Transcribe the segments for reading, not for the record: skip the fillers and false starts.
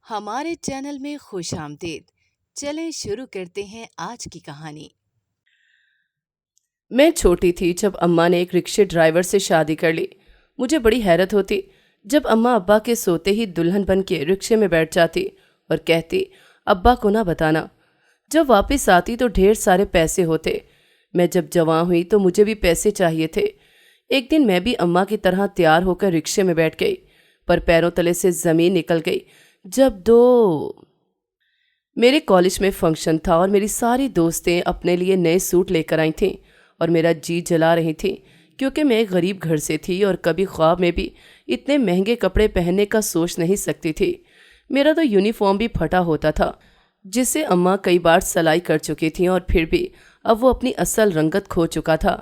ہمارے چینل میں خوش آمدید۔ چلیں شروع کرتے ہیں آج کی کہانی۔ میں چھوٹی تھی جب اماں نے ایک رکشے ڈرائیور سے شادی کر لی۔ مجھے بڑی حیرت ہوتی جب اماں ابا کے سوتے ہی دلہن بن کے رکشے میں بیٹھ جاتی اور کہتی ابا کو نہ بتانا۔ جب واپس آتی تو ڈھیر سارے پیسے ہوتے۔ میں جب جوان ہوئی تو مجھے بھی پیسے چاہیے تھے۔ ایک دن میں بھی اماں کی طرح تیار ہو کر رکشے میں بیٹھ گئی، پر پیروں تلے سے زمین نکل گئی جب میرے کالج میں فنکشن تھا اور میری ساری دوستیں اپنے لیے نئے سوٹ لے کر آئی تھیں اور میرا جی جلا رہی تھیں کیونکہ میں ایک غریب گھر سے تھی اور کبھی خواب میں بھی اتنے مہنگے کپڑے پہننے کا سوچ نہیں سکتی تھی۔ میرا تو یونیفارم بھی پھٹا ہوتا تھا جسے اماں کئی بار سلائی کر چکی تھیں اور پھر بھی اب وہ اپنی اصل رنگت کھو چکا تھا۔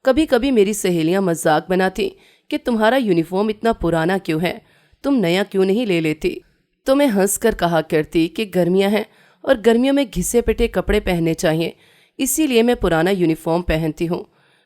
کبھی کبھی میری سہیلیاں مذاق بناتی کہ تمہارا یونیفارم اتنا پرانا کیوں ہے، تم نیا کیوں نہیں لے لیتی؟ تو میں ہنس کر کہا کرتی کہ گرمیاں ہیں اور گرمیوں میں گھسے پٹے کپڑے پہننے چاہیے، اسی لیے میں پرانا یونیفارم پہنتی ہوں۔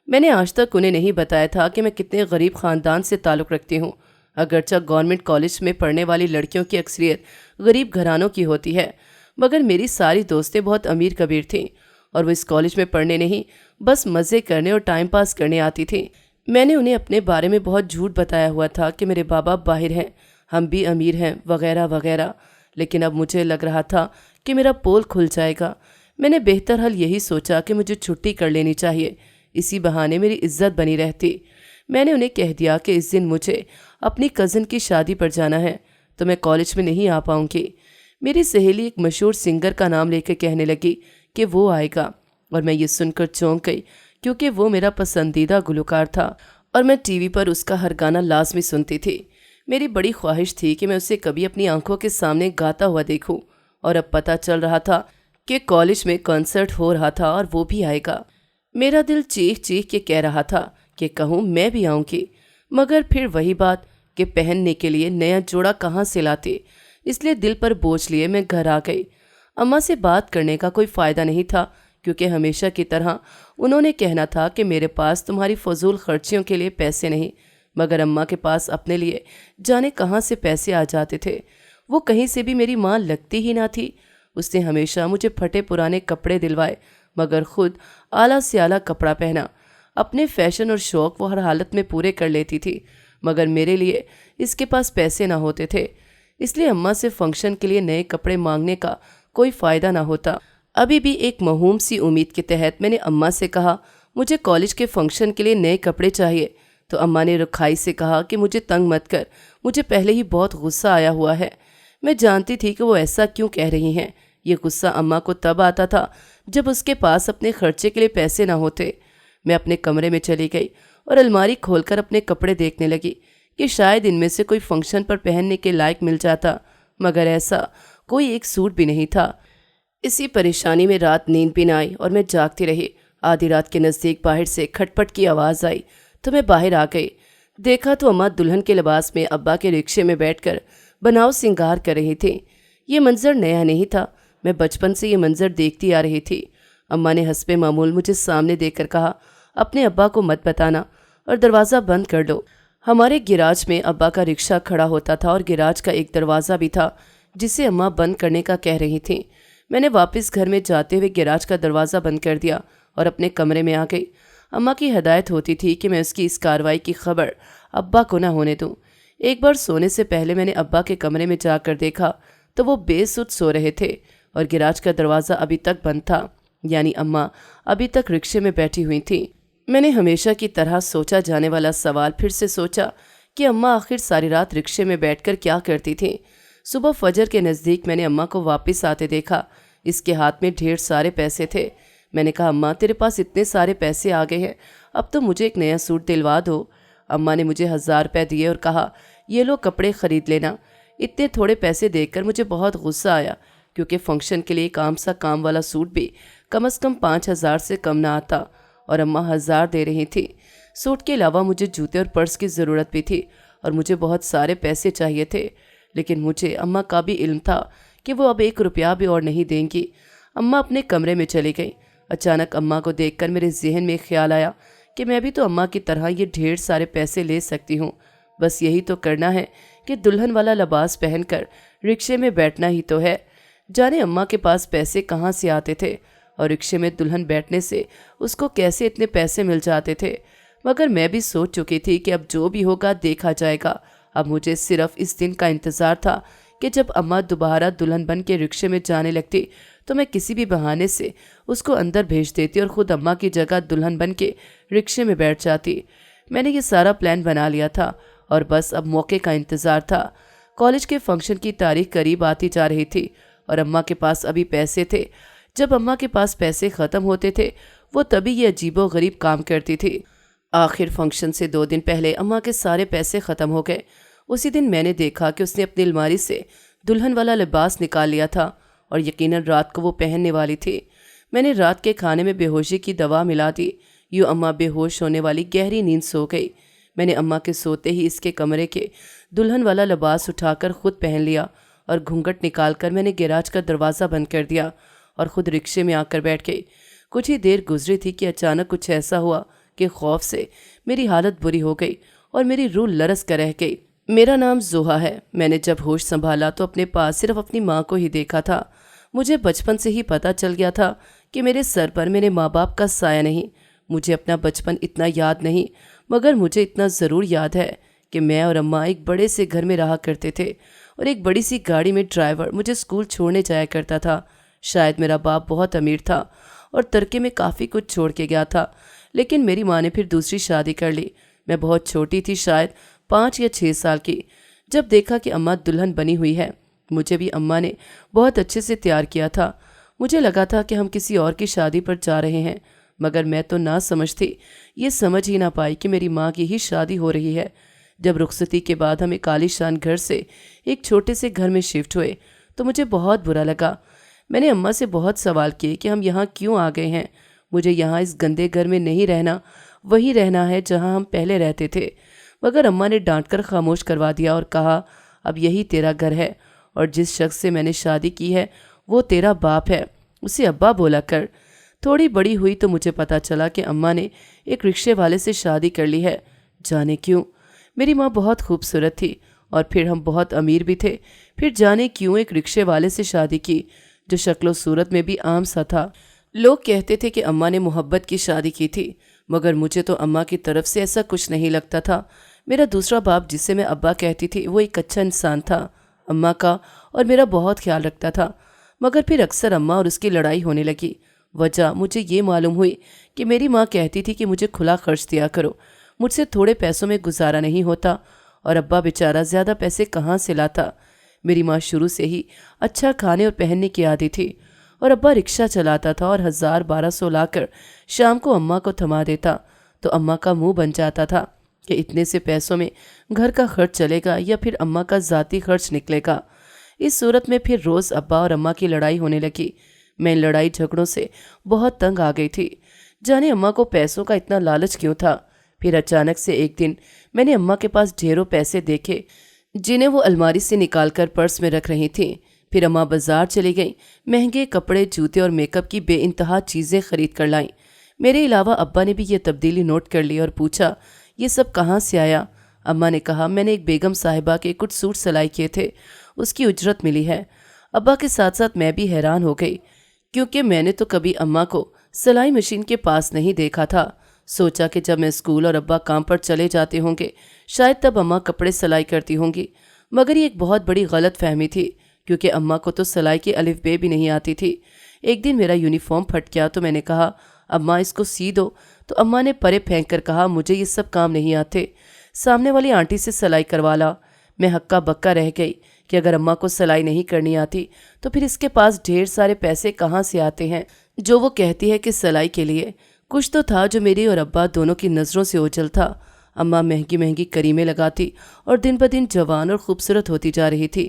میں نے آج تک انہیں نہیں بتایا تھا کہ میں کتنے غریب خاندان سے تعلق رکھتی ہوں۔ اگرچہ گورنمنٹ کالج میں پڑھنے والی لڑکیوں کی اکثریت غریب گھرانوں کی ہوتی ہے، مگر میری ساری دوستیں بہت امیر کبیر تھیں اور وہ اس کالج میں پڑھنے نہیں بس مزے کرنے اور ٹائم پاس کرنے آتی تھیں۔ میں نے انہیں اپنے بارے میں بہت جھوٹ بتایا ہوا تھا کہ میرے بابا باہر ہیں، ہم بھی امیر ہیں وغیرہ وغیرہ، لیکن اب مجھے لگ رہا تھا کہ میرا پول کھل جائے گا۔ میں نے بہتر حل یہی سوچا کہ مجھے چھٹی کر لینی چاہیے، اسی بہانے میری عزت بنی رہتی۔ میں نے انہیں کہہ دیا کہ اس دن مجھے اپنی کزن کی شادی پر جانا ہے تو میں کالج میں نہیں آ پاؤں گی۔ میری سہیلی ایک مشہور سنگر کا نام لے کے کہنے لگی کہ وہ آئے گا، اور میں یہ سن کر چونک گئی کیونکہ وہ میرا پسندیدہ گلوکار تھا اور میں ٹی وی پر اس کا ہر گانا لازمی سنتی تھی۔ میری بڑی خواہش تھی کہ میں اسے کبھی اپنی آنکھوں کے سامنے گاتا ہوا دیکھوں، اور اب پتہ چل رہا تھا کہ کالج میں کنسرٹ ہو رہا تھا اور وہ بھی آئے گا۔ میرا دل چیخ چیخ کے کہہ رہا تھا کہ کہوں میں بھی آؤں گی، مگر پھر وہی بات کہ پہننے کے لیے نیا جوڑا کہاں سے لاتے، اس لیے دل پر بوجھ لیے میں گھر آ گئی۔ اماں سے بات کرنے کا کوئی فائدہ نہیں تھا کیونکہ ہمیشہ کی طرح انہوں نے کہنا تھا کہ میرے پاس تمہاری فضول خرچیوں کے لیے پیسے نہیں، مگر اماں کے پاس اپنے لیے جانے کہاں سے پیسے آ جاتے تھے۔ وہ کہیں سے بھی میری ماں لگتی ہی نہ تھی۔ اس نے ہمیشہ مجھے پھٹے پرانے کپڑے دلوائے مگر خود اعلیٰ سے اعلیٰ کپڑا پہنا۔ اپنے فیشن اور شوق وہ ہر حالت میں پورے کر لیتی تھی، مگر میرے لیے اس کے پاس پیسے نہ ہوتے تھے، اس لیے اماں سے فنکشن کے لیے نئے کپڑے مانگنے کا کوئی فائدہ نہ ہوتا۔ ابھی بھی ایک موہوم سی امید کے تحت میں نے اماں سے کہا مجھے کالج کے فنکشن کے لیے نئے کپڑے چاہیے، تو اماں نے رکھائی سے کہا کہ مجھے تنگ مت کر، مجھے پہلے ہی بہت غصہ آیا ہوا ہے۔ میں جانتی تھی کہ وہ ایسا کیوں کہہ رہی ہیں۔ یہ غصہ اماں کو تب آتا تھا جب اس کے پاس اپنے خرچے کے لیے پیسے نہ ہوتے۔ میں اپنے کمرے میں چلی گئی اور الماری کھول کر اپنے کپڑے دیکھنے لگی کہ شاید ان میں سے کوئی فنکشن پر پہننے کے لائق مل جاتا، مگر ایسا کوئی ایک سوٹ بھی نہیں تھا۔ اسی پریشانی میں رات نیند بھی نہ آئی اور میں جاگتی رہی۔ آدھی رات کے نزدیک باہر سے کھٹ پٹ کی آواز آئی تو میں باہر آ گئی۔ دیکھا تو اماں دلہن کے لباس میں ابا کے رکشے میں بیٹھ کر بناؤ سنگار کر رہی تھی۔ یہ منظر نیا نہیں تھا، میں بچپن سے یہ منظر دیکھتی آ رہی تھی۔ اماں نے حسب معمول مجھے سامنے دیکھ کر کہا اپنے ابا کو مت بتانا اور دروازہ بند کر دو۔ ہمارے گیراج میں ابا کا رکشہ کھڑا ہوتا تھا اور گیراج کا ایک دروازہ بھی تھا جسے اماں بند کرنے کا کہہ رہی تھیں۔ میں نے واپس گھر میں جاتے ہوئے گیراج کا دروازہ بند کر دیا اور اپنے کمرے میں آ گئی۔ اماں کی ہدایت ہوتی تھی کہ میں اس کی اس کارروائی کی خبر ابا کو نہ ہونے دوں۔ ایک بار سونے سے پہلے میں نے ابا کے کمرے میں جا کر دیکھا تو وہ بے سود سو رہے تھے اور گیراج کا دروازہ ابھی تک بند تھا، یعنی اماں ابھی تک رکشے میں بیٹھی ہوئی تھیں۔ میں نے ہمیشہ کی طرح سوچا جانے والا سوال پھر سے سوچا کہ اماں آخر ساری رات رکشے میں بیٹھ کر کیا کرتی تھیں۔ صبح فجر کے نزدیک میں نے اماں کو واپس آتے دیکھا۔ اس کے ہاتھ میں ڈھیر سارے پیسے تھے۔ میں نے کہا اماں تیرے پاس اتنے سارے پیسے آ گئے ہیں، اب تو مجھے ایک نیا سوٹ دلوا دو۔ اماں نے مجھے 1000 روپے دیے اور کہا یہ لو کپڑے خرید لینا۔ اتنے تھوڑے پیسے دیکھ کر مجھے بہت غصہ آیا کیونکہ فنکشن کے لیے ایک عام سا کام والا سوٹ بھی کم از کم 5000 سے کم نہ آتا اور اماں 1000 دے رہی تھی۔ سوٹ کے علاوہ مجھے جوتے اور پرس کی ضرورت بھی تھی اور مجھے بہت سارے پیسے چاہیے تھے، لیکن مجھے اماں کا بھی علم تھا کہ وہ اب 1 روپیہ بھی اور نہیں دیں گی۔ اماں اپنے کمرے میں چلی گئی۔ اچانک اماں کو دیکھ کر میرے ذہن میں خیال آیا کہ میں بھی تو اماں کی طرح یہ ڈھیر سارے پیسے لے سکتی ہوں، بس یہی تو کرنا ہے کہ دلہن والا لباس پہن کر رکشے میں بیٹھنا ہی تو ہے۔ جانے اماں کے پاس پیسے کہاں سے آتے تھے اور رکشے میں دلہن بیٹھنے سے اس کو کیسے اتنے پیسے مل جاتے تھے، مگر میں بھی سوچ چکی تھی کہ اب جو بھی ہوگا دیکھا جائے گا۔ اب مجھے صرف اس دن کا انتظار تھا کہ جب اماں دوبارہ دلہن بن کے رکشے میں جانے لگتی تو میں کسی بھی بہانے سے اس کو اندر بھیج دیتی اور خود اماں کی جگہ دلہن بن کے رکشے میں بیٹھ جاتی۔ میں نے یہ سارا پلان بنا لیا تھا اور بس اب موقع کا انتظار تھا۔ کالج کے فنکشن کی تاریخ قریب آتی جا رہی تھی اور اماں کے پاس ابھی پیسے تھے۔ جب اماں کے پاس پیسے ختم ہوتے تھے وہ تبھی یہ عجیب و غریب کام کرتی تھی۔ آخر فنکشن سے 2 دن پہلے اماں کے سارے پیسے ختم ہو گئے۔ اسی دن میں نے دیکھا کہ اس نے اپنی الماری سے دلہن والا لباس نکال لیا تھا اور یقیناً رات کو وہ پہننے والی تھی۔ میں نے رات کے کھانے میں بے ہوشی کی دوا ملا دی، یوں اماں بے ہوش ہونے والی گہری نیند سو گئی۔ میں نے اماں کے سوتے ہی اس کے کمرے کے دلہن والا لباس اٹھا کر خود پہن لیا اور گھونگھٹ نکال کر میں نے گیراج کا دروازہ بند کر دیا اور خود رکشے میں آ کر بیٹھ گئی۔ کچھ ہی دیر گزری تھی کہ اچانک کچھ ایسا ہوا کہ خوف سے میری حالت بری ہو گئی اور میری روح لرز کر رہ گئی۔ میرا نام زوہا ہے۔ میں نے جب ہوش سنبھالا تو اپنے پاس صرف اپنی ماں کو ہی دیکھا تھا۔ مجھے بچپن سے ہی پتہ چل گیا تھا کہ میرے سر پر میرے ماں باپ کا سایہ نہیں۔ مجھے اپنا بچپن اتنا یاد نہیں، مگر مجھے اتنا ضرور یاد ہے کہ میں اور اماں ایک بڑے سے گھر میں رہا کرتے تھے اور ایک بڑی سی گاڑی میں ڈرائیور مجھے اسکول چھوڑنے جایا کرتا تھا۔ شاید میرا باپ بہت امیر تھا اور ترکے میں کافی کچھ چھوڑ کے گیا تھا، لیکن میری ماں نے پھر دوسری شادی کر لی۔ میں بہت چھوٹی تھی، شاید 5 یا 6 سال کی، جب دیکھا کہ اماں دلہن بنی ہوئی ہے۔ مجھے بھی اماں نے بہت اچھے سے تیار کیا تھا۔ مجھے لگا تھا کہ ہم کسی اور کی شادی پر جا رہے ہیں، مگر میں تو نہ سمجھ تھی، یہ سمجھ ہی نہ پائی کہ میری ماں کی ہی شادی ہو رہی ہے۔ جب رخصتی کے بعد ہم ایک عالی شان گھر سے ایک چھوٹے سے گھر میں شفٹ ہوئے تو مجھے بہت برا لگا۔ میں نے اماں سے بہت سوال کیے کہ ہم یہاں کیوں آ گئے ہیں۔ مجھے یہاں اس گندے گھر میں نہیں رہنا، وہی رہنا ہے جہاں ہم پہلے رہتے تھے، مگر اماں نے ڈانٹ کر خاموش کروا دیا اور کہا، اب یہی تیرا گھر ہے اور جس شخص سے میں نے شادی کی ہے وہ تیرا باپ ہے، اسے ابا بولا کر۔ تھوڑی بڑی ہوئی تو مجھے پتا چلا کہ اماں نے ایک رکشے والے سے شادی کر لی ہے۔ جانے کیوں؟ میری ماں بہت خوبصورت تھی اور پھر ہم بہت امیر بھی تھے، پھر جانے کیوں ایک رکشے والے سے شادی کی جو شکل و صورت میں بھی عام سا تھا۔ لوگ کہتے تھے کہ اماں نے محبت کی شادی کی تھی، مگر مجھے تو اماں کی طرف سے ایسا کچھ نہیں لگتا تھا۔ میرا دوسرا باپ جسے میں ابا کہتی تھی وہ ایک اچھا انسان تھا، اماں کا اور میرا بہت خیال رکھتا تھا، مگر پھر اکثر اماں اور اس کی لڑائی ہونے لگی۔ وجہ مجھے یہ معلوم ہوئی کہ میری ماں کہتی تھی کہ مجھے کھلا خرچ دیا کرو، مجھ سے تھوڑے پیسوں میں گزارا نہیں ہوتا اور ابا بیچارہ زیادہ پیسے کہاں سے لاتا۔ میری ماں شروع سے ہی اچھا کھانے اور پہننے کی عادی تھی اور ابا رکشہ چلاتا تھا اور 1000-1200 لا کر شام کو اماں کو تھما دیتا تو اماں کا منہ بن جاتا تھا کہ اتنے سے پیسوں میں گھر کا خرچ چلے گا یا پھر اماں کا ذاتی خرچ نکلے گا۔ اس صورت میں پھر روز ابا اور اماں کی لڑائی ہونے لگی۔ میں ان لڑائی جھگڑوں سے بہت تنگ آ گئی تھی۔ جانے اماں کو پیسوں کا اتنا لالچ کیوں تھا۔ پھر اچانک سے ایک دن میں نے اماں کے پاس ڈھیروں پیسے دیکھے جنہیں وہ الماری سے نکال کر پرس میں رکھ رہی تھیں۔ پھر اماں بازار چلی گئیں، مہنگے کپڑے، جوتے اور میک اپ کی بے انتہا چیزیں خرید کر لائیں۔ میرے علاوہ ابا نے بھی یہ تبدیلی نوٹ کر لی اور پوچھا، یہ سب کہاں سے آیا؟ اماں نے کہا، میں نے ایک بیگم صاحبہ کے کچھ سوٹ سلائی کیے تھے، اس کی اجرت ملی ہے۔ ابا کے ساتھ ساتھ میں بھی حیران ہو گئی، کیونکہ میں نے تو کبھی اماں کو سلائی مشین کے پاس نہیں دیکھا تھا۔ سوچا کہ جب میں اسکول اور ابا کام پر چلے جاتے ہوں گے شاید تب اماں کپڑے سلائی کرتی ہوں گی، مگر یہ ایک بہت بڑی غلط فہمی تھی، کیونکہ اماں کو تو سلائی کی الف بے بھی نہیں آتی تھی۔ ایک دن میرا یونیفارم پھٹ گیا تو میں نے کہا، اماں اس کو سی دو، تو اماں نے پرے پھینک کر کہا، مجھے یہ سب کام نہیں آتے، سامنے والی آنٹی سے سلائی کروا لا۔ میں ہکا بکا رہ گئی کہ اگر اماں کو سلائی نہیں کرنی آتی تو پھر اس کے پاس ڈھیر سارے پیسے کہاں سے آتے ہیں جو وہ کہتی ہے کہ سلائی کے لیے۔ کچھ تو تھا جو میری اور ابا دونوں کی نظروں سے اوجھل تھا۔ اماں مہنگی مہنگی کریمیں لگاتی اور دن بدن جوان اور خوبصورت ہوتی جا رہی تھی۔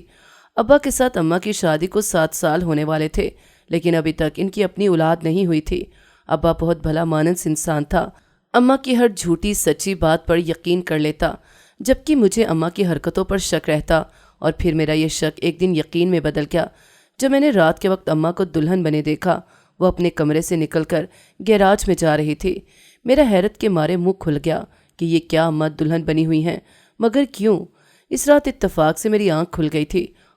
ابا کے ساتھ اماں کی شادی کو 7 سال ہونے والے تھے، لیکن ابھی تک ان کی اپنی اولاد نہیں ہوئی تھی۔ ابا بہت بھلا مانس انسان تھا، اماں کی ہر جھوٹی سچی بات پر یقین کر لیتا، جبکہ مجھے اماں کی حرکتوں پر شک رہتا، اور پھر میرا یہ شک ایک دن یقین میں بدل گیا جب میں نے رات کے وقت اماں کو دلہن بنے دیکھا۔ وہ اپنے کمرے سے نکل کر گیراج میں جا رہی تھی۔ میرا حیرت کے مارے منہ کھل گیا کہ یہ کیا اماں دلہن بنی ہوئی ہیں، مگر کیوں؟ اس رات اتفاق سے میری آنکھ کھل گئی تھی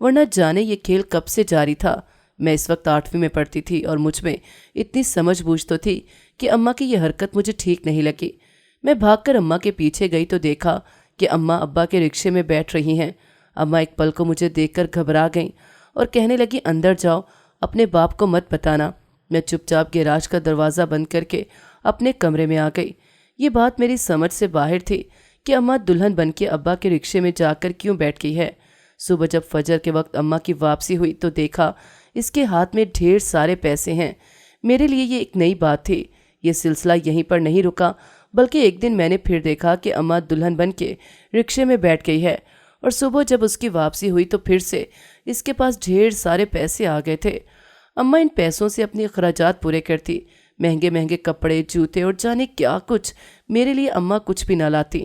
ورنہ جانے یہ کھیل کب سے جاری تھا۔ میں اس وقت 8ویں میں پڑھتی تھی اور مجھ میں اتنی سمجھ بوجھ تو تھی کہ اماں کی یہ حرکت مجھے ٹھیک نہیں لگی۔ میں بھاگ کر اماں کے پیچھے گئی تو دیکھا کہ اماں ابا کے رکشے میں بیٹھ رہی ہیں۔ اماں ایک پل کو مجھے دیکھ کر گھبرا گئیں اور کہنے لگی اندر جاؤ، اپنے باپ کو مت بتانا۔ میں چپ چاپ گیراج کا دروازہ بند کر کے اپنے کمرے میں آ گئی۔ یہ بات میری سمجھ سے باہر تھی کہ اماں دلہن بن کے ابا کے رکشے میں جا کر کیوں بیٹھ گئی ہے۔ صبح جب فجر کے وقت اماں کی واپسی ہوئی تو دیکھا اس کے ہاتھ میں ڈھیر سارے پیسے ہیں۔ میرے لیے یہ ایک نئی بات تھی۔ یہ سلسلہ یہیں پر نہیں رکا، بلکہ ایک دن میں نے پھر دیکھا کہ اماں دلہن بن کے رکشے میں بیٹھ گئی ہے، اور صبح جب اس کی واپسی ہوئی تو پھر سے اس کے پاس ڈھیر سارے پیسے آ گئے تھے۔ اماں ان پیسوں سے اپنے اخراجات پورے کرتی، مہنگے مہنگے کپڑے، جوتے اور جانے کیا کچھ۔ میرے لیے اماں کچھ بھی نہ لاتی،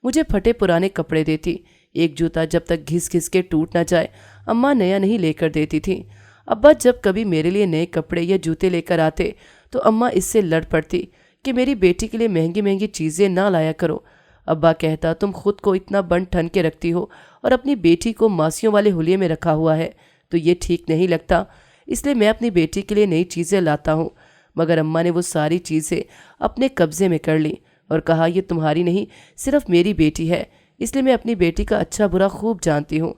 مجھے پھٹے پرانے کپڑے دیتی۔ ایک جوتا جب تک گھس گھس کے ٹوٹ نہ جائے اماں نیا نہیں لے کر دیتی تھی۔ ابا جب کبھی میرے لیے نئے کپڑے یا جوتے لے کر آتے تو اماں اس سے لڑ پڑتی کہ میری بیٹی کے لیے مہنگی مہنگی چیزیں نہ لایا کرو۔ ابا کہتا تم خود کو اتنا بن ٹھن کے رکھتی ہو اور اپنی بیٹی کو ماسیوں والے حلیے میں رکھا ہوا ہے تو یہ ٹھیک نہیں لگتا، اس لیے میں اپنی بیٹی کے لیے نئی چیزیں لاتا ہوں۔ مگر اماں نے وہ ساری چیزیں اپنے قبضے میں کر لیں اور کہا یہ تمہاری نہیں، صرف میری بیٹی ہے، اس لیے میں اپنی بیٹی کا اچھا برا خوب جانتی ہوں۔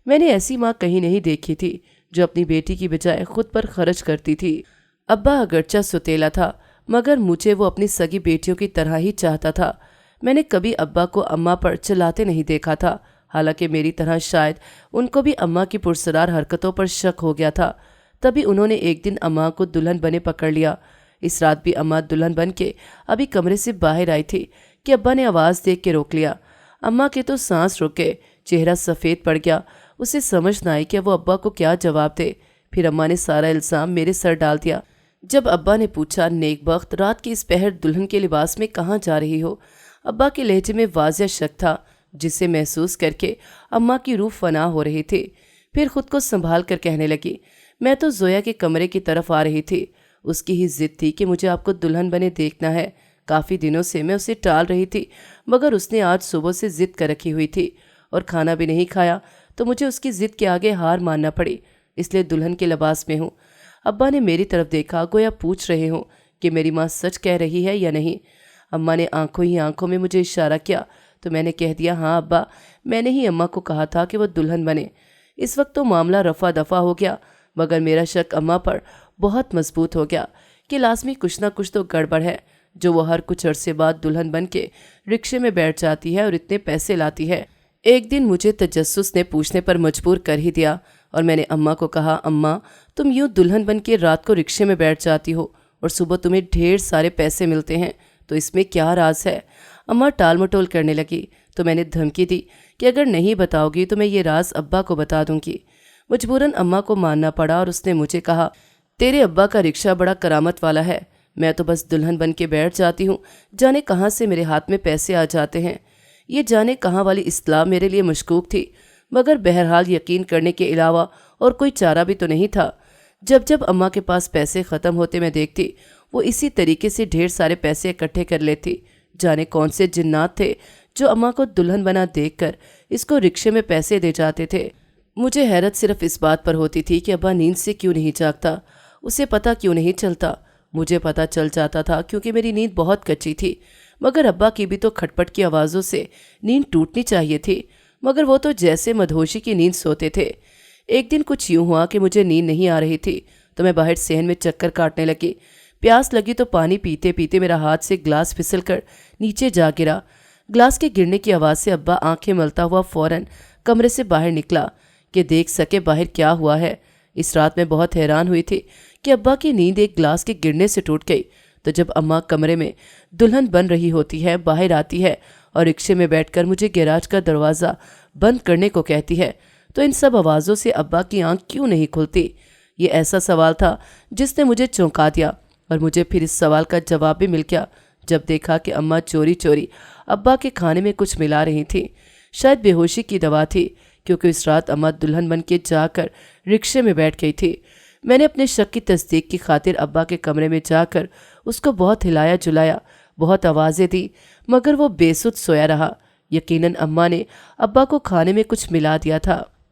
میں نے ایسی ماں کہیں نہیں دیکھی تھی جو اپنی بیٹی کی بجائے خود پر خرچ کرتی تھی۔ ابا اگرچہ ستیلا تھا مگر مجھے وہ اپنی سگی بیٹیوں کی طرح ہی چاہتا تھا۔ میں نے کبھی ابا کو اماں پر چلاتے نہیں دیکھا تھا، حالانکہ میری طرح شاید ان کو بھی اماں کی پرسرار حرکتوں پر شک ہو گیا تھا۔ تبھی انہوں نے ایک دن اماں کو دلہن بنے پکڑ لیا۔ اس رات بھی اماں دلہن بن کے ابھی کمرے سے باہر آئی تھی کہ ابا نے آواز دیکھ کے روک لیا۔ اماں کے تو سانس رک گئے، چہرہ سفید پڑ گیا۔ اسے سمجھ نہ آئی کہ وہ ابا کو کیا جواب دے۔ پھر اماں نے سارا الزام میرے سر ڈال دیا۔ جب ابا نے پوچھا نیک بخت رات کی اس پہر دلہن کے لباس میں کہاں جا رہی ہو، ابا کے لہجے میں واضح شک تھا، جسے محسوس کر کے اماں کی روح فنا ہو رہی تھی۔ پھر خود کو سنبھال کر کہنے لگی میں تو زویا کے کمرے کی طرف آ رہی تھی، اس کی ہی ضد تھی کہ مجھے آپ کو دلہن بنے دیکھنا ہے۔ کافی دنوں سے میں اسے ٹال رہی تھی مگر اس نے آج صبح سے ضد کر رکھی ہوئی تھی اور کھانا بھی نہیں کھایا تو مجھے اس کی ضد کے آگے ہار ماننا پڑی، اس لیے دلہن کے لباس میں ہوں۔ ابا نے میری طرف دیکھا گویا پوچھ رہے ہوں کہ میری ماں سچ کہہ رہی ہے یا نہیں۔ اماں نے آنکھوں ہی آنکھوں میں مجھے اشارہ کیا تو میں نے کہہ دیا ہاں ابا، میں نے ہی اماں کو کہا تھا کہ وہ دلہن بنے۔ اس وقت تو معاملہ رفع دفع ہو گیا مگر میرا شک اماں پر بہت مضبوط ہو گیا کہ لازمی کچھ نہ کچھ تو گڑبڑ ہے جو وہ ہر کچھ عرصے بعد دلہن بن کے رکشے میں بیٹھ جاتی ہے اور اتنے پیسے لاتی ہے۔ ایک دن مجھے تجسس نے پوچھنے پر مجبور کر ہی دیا اور میں نے اماں کو کہا اماں تم یوں دلہن بن کے رات کو رکشے میں بیٹھ جاتی ہو اور صبح تمہیں ڈھیر سارے پیسے ملتے ہیں تو اس میں کیا راز ہے؟ اماں ٹال مٹول کرنے لگی تو میں نے دھمکی دی کہ اگر نہیں بتاؤ گی تو میں یہ راز ابا کو بتا دوں گی۔ مجبوراً اماں کو ماننا پڑا اور اس نے مجھے کہا تیرے ابا کا رکشہ بڑا کرامت والا ہے، میں تو بس دلہن بن کے بیٹھ جاتی ہوں، جانے کہاں سے میرے ہاتھ میں پیسے آ جاتے ہیں۔ یہ جانے کہاں والی اصطلاح میرے لیے مشکوک تھی مگر بہرحال یقین کرنے کے علاوہ اور کوئی چارہ بھی تو نہیں تھا۔ جب جب اماں کے پاس پیسے ختم ہوتے میں دیکھتی وہ اسی طریقے سے ڈھیر سارے پیسے اکٹھے کر لیتی۔ جانے کون سے جنات تھے جو اماں کو دلہن بنا دیکھ کر اس کو رکشے میں پیسے دے جاتے تھے۔ مجھے حیرت صرف اس بات پر ہوتی تھی کہ ابا نیند سے کیوں نہیں جاگتا، اسے پتہ کیوں نہیں چلتا۔ مجھے پتہ چل جاتا تھا کیونکہ میری نیند بہت کچی تھی مگر ابا کی بھی تو کھٹ پٹ کی آوازوں سے نیند ٹوٹنی چاہیے تھی مگر وہ تو جیسے مدہوشی کی نیند سوتے تھے۔ ایک دن کچھ یوں ہوا کہ مجھے نیند نہیں آ رہی تھی تو میں باہر صحن میں چکر کاٹنے لگی۔ پیاس لگی تو پانی پیتے پیتے میرا ہاتھ سے گلاس پھسل کر نیچے جا گرا۔ گلاس کے گرنے کی آواز سے ابا آنکھیں ملتا ہوا فوراً کمرے سے باہر نکلا کہ دیکھ سکے باہر کیا ہوا ہے۔ اس رات میں بہت حیران ہوئی تھی کہ ابا کی نیند ایک گلاس کے گرنے سے ٹوٹ گئی تو جب اماں کمرے میں دلہن بن رہی ہوتی ہے باہر آتی ہے اور رکشے میں بیٹھ کر مجھے گیراج کا دروازہ بند کرنے کو کہتی ہے تو ان سب آوازوں سے ابا کی آنکھ کیوں نہیں کھلتی؟ یہ ایسا سوال تھا جس نے مجھے چونکا دیا اور مجھے پھر اس سوال کا جواب بھی مل گیا جب دیکھا کہ اماں چوری چوری ابا کے کھانے میں کچھ ملا رہی تھی۔ شاید بے ہوشی کی دوا تھی کیونکہ اس رات اماں دلہن بن کے جا کر رکشے میں بیٹھ گئی تھی۔ میں نے اپنے شک کی تصدیق کی خاطر ابا کے کمرے میں جا کر اس کو بہت ہلایا جلایا، بہت آوازیں دی مگر وہ بے سدھ سویا رہا۔ یقیناً اماں نے ابا کو کھانے میں کچھ ملا دیا تھا۔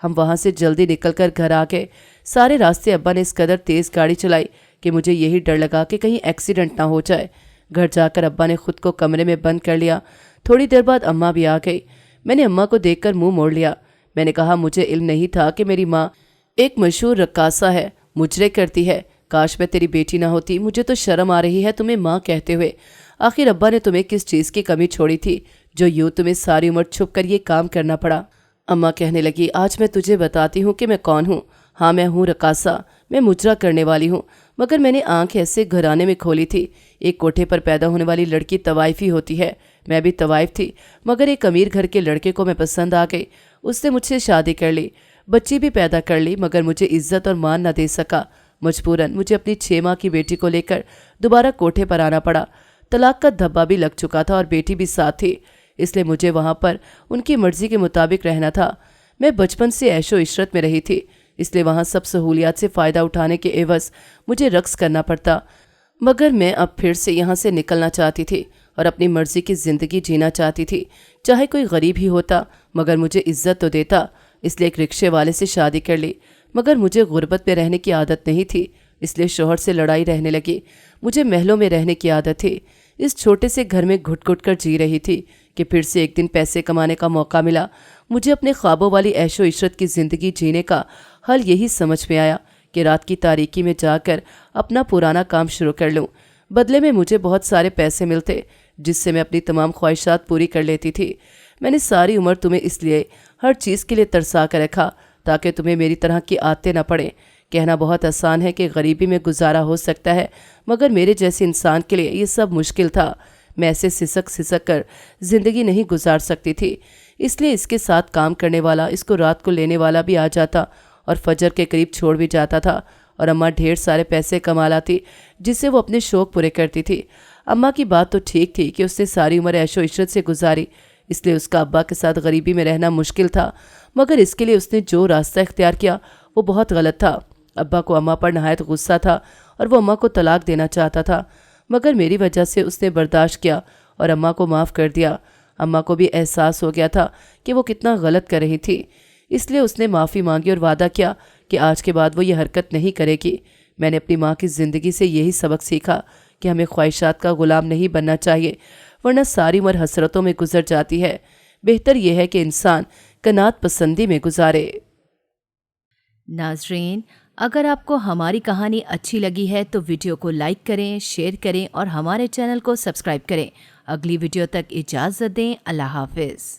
ہم وہاں سے جلدی نکل کر گھر آ گئے۔ سارے راستے ابا نے اس قدر تیز گاڑی چلائی کہ مجھے یہی ڈر لگا کہ کہیں ایکسیڈنٹ نہ ہو جائے۔ گھر جا کر ابا نے خود کو کمرے میں بند کر لیا۔ تھوڑی دیر بعد اماں بھی آ گئی۔ میں نے اماں کو دیکھ کر منہ موڑ لیا۔ میں نے کہا مجھے علم نہیں تھا کہ میری ماں ایک مشہور رقاصہ ہے، مجرے کرتی ہے۔ کاش میں تیری بیٹی نہ ہوتی، مجھے تو شرم آ رہی ہے تمہیں ماں کہتے ہوئے۔ آخر ابا نے تمہیں کس چیز کی کمی چھوڑی تھی جو یوں تمہیں ساری عمر چھپ کر یہ کام کرنا پڑا؟ اماں کہنے لگی، آج میں تجھے بتاتی ہوں کہ میں کون ہوں۔ ہاں میں ہوں رقاصہ، میں مجرا کرنے والی ہوں، مگر میں نے آنکھ ایسے گھرانے میں کھولی تھی۔ ایک کوٹھے پر پیدا ہونے والی لڑکی طوائفی ہوتی ہے، میں بھی طوائف تھی، مگر ایک امیر گھر کے لڑکے کو میں پسند آ گئی۔ اس نے مجھ سے شادی کر لی، بچی بھی پیدا کر لی، مگر مجھے عزت اور مان نہ دے سکا۔ مجبوراً مجھے اپنی 6 ماہ کی بیٹی کو لے کر دوبارہ کوٹھے پر آنا پڑا۔ طلاق کا دھبا بھی لگ چکا تھا اور بیٹی بھی ساتھ تھی، اس لیے مجھے وہاں پر ان کی مرضی کے مطابق رہنا تھا۔ میں بچپن سے عیش و عشرت میں رہی تھی، اس لیے وہاں سب سہولیات سے فائدہ اٹھانے کے عوض مجھے رقص کرنا پڑتا۔ مگر میں اب پھر سے یہاں سے نکلنا چاہتی تھی اور اپنی مرضی کی زندگی جینا چاہتی تھی، چاہے کوئی غریب ہی ہوتا مگر مجھے عزت تو دیتا۔ اس لیے ایک رکشے والے سے شادی کر لی، مگر مجھے غربت میں رہنے کی عادت نہیں تھی، اس لیے شوہر سے لڑائی رہنے لگی۔ مجھے محلوں میں رہنے کی عادت تھی، اس چھوٹے سے گھر میں گھٹ گھٹ کر جی رہی تھی کہ پھر سے ایک دن پیسے کمانے کا موقع ملا۔ مجھے اپنے خوابوں والی عیش و عشرت کی زندگی جینے کا حل یہی سمجھ میں آیا کہ رات کی تاریکی میں جا کر اپنا پرانا کام شروع کر لوں۔ بدلے میں مجھے بہت سارے پیسے ملتے جس سے میں اپنی تمام خواہشات پوری کر لیتی تھی۔ میں نے ساری عمر تمہیں اس لیے ہر چیز کے لیے ترسا کر رکھا تاکہ تمہیں میری طرح کی عادتیں نہ پڑیں۔ کہنا بہت آسان ہے کہ غریبی میں گزارا ہو سکتا ہے، مگر میرے جیسے انسان کے لیے یہ سب مشکل تھا۔ میں ایسے سسک کر زندگی نہیں گزار سکتی تھی، اس لیے اس کے ساتھ کام کرنے والا، اس کو رات کو لینے والا بھی آ جاتا اور فجر کے قریب چھوڑ بھی جاتا تھا، اور اماں ڈھیر سارے پیسے کما لاتی جس سے وہ اپنے شوق پورے کرتی تھی۔ اماں کی بات تو ٹھیک تھی کہ اس نے ساری عمر عیش و عشرت سے گزاری، اس لیے اس کا ابا کے ساتھ غریبی میں رہنا مشکل تھا، مگر اس کے لیے اس نے جو راستہ اختیار کیا وہ بہت غلط تھا۔ ابا کو اماں پر نہایت غصہ تھا اور وہ اماں کو طلاق دینا چاہتا تھا، مگر میری وجہ سے اس نے برداشت کیا اور اماں کو معاف کر دیا۔ اماں کو بھی احساس ہو گیا تھا کہ وہ کتنا غلط کر رہی تھی، اس لیے اس نے معافی مانگی اور وعدہ کیا کہ آج کے بعد وہ یہ حرکت نہیں کرے گی۔ میں نے اپنی ماں کی زندگی سے یہی سبق سیکھا کہ ہمیں خواہشات کا غلام نہیں بننا چاہیے، ورنہ ساری عمر حسرتوں میں گزر جاتی ہے۔ بہتر یہ ہے کہ انسان قناعت پسندی میں گزارے۔ ناظرین، اگر آپ کو ہماری کہانی اچھی لگی ہے تو ویڈیو کو لائک کریں، شیئر کریں اور ہمارے چینل کو سبسکرائب کریں۔ اگلی ویڈیو تک اجازت دیں۔ اللہ حافظ۔